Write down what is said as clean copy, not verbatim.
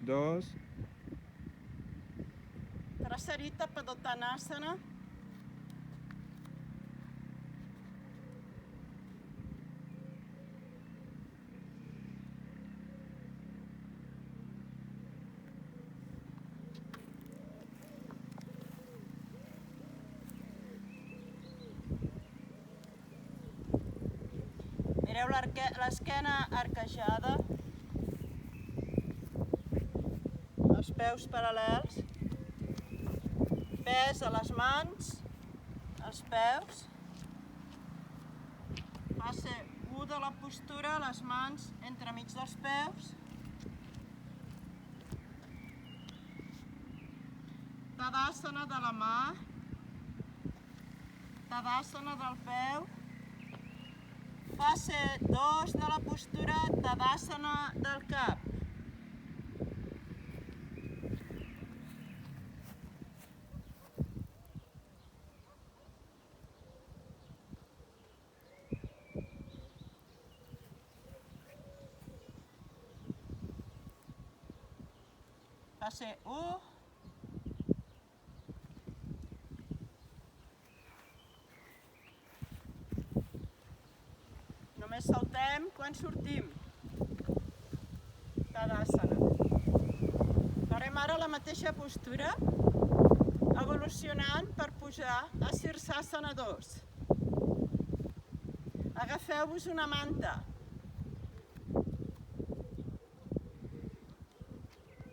2, Trasarita Padottanasana. Mireu l'esquena arquejada, els peus paral·lels, pes a les mans, als peus, fase 1 de la postura, les mans entremig dels peus, Tadasana de la mà, Tadasana del peu, fase 2 de la postura, Tadasana del cap. Fase 1. Només saltem quan sortim. Tadasana. Farem ara la mateixa postura, evolucionant per pujar a Sirsasana 2. Agafeu-vos una manta.